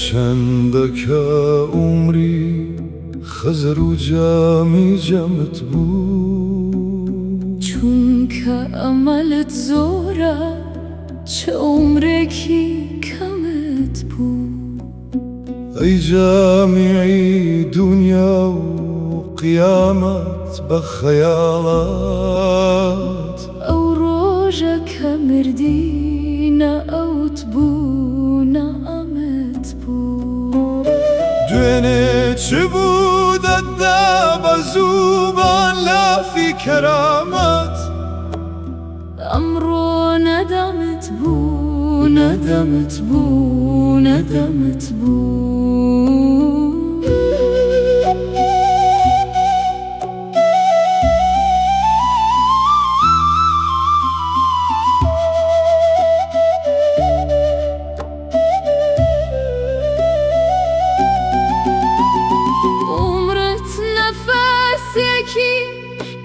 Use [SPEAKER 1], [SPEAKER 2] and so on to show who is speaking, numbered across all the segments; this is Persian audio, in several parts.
[SPEAKER 1] چندە کە عومری خەزەر و جامی جەمت بوو
[SPEAKER 2] چونکە ئەمەلت زۆرە چ عومرێکی کەمت بوو
[SPEAKER 1] ئەی جامیعی دونیا و قیامەت بە خەیاڵات
[SPEAKER 2] ئەو ڕۆژە کە مردی نە ئەوت بوو نە ئەمت بوو
[SPEAKER 1] دوێنێ چ بوو دەدا بە زووبان لافی کەرامەت
[SPEAKER 2] ئەمڕۆ نەدەمت بوو نەدەمت بوو نەدەمت بوو عومرت نەفەسێکی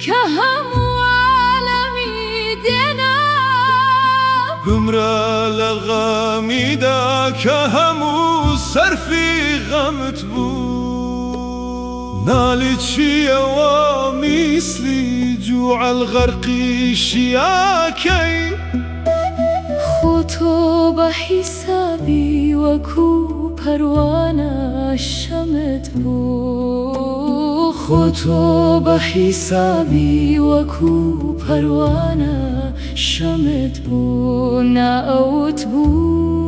[SPEAKER 2] کە هەموو عالەمی دێنا
[SPEAKER 1] بمرە لە غەمیدا کە هەموو سەرفی غەمت بوو ناڵی چیەوە میسلی جووع الغەرقی شیاکەی
[SPEAKER 2] خۆ تۆ بە حیسابی وەکوو پەروانە شەمت بوو خۆ تۆ بە حیسابی وەکوو پەروانە شەمت بوو نە ئەوت بوو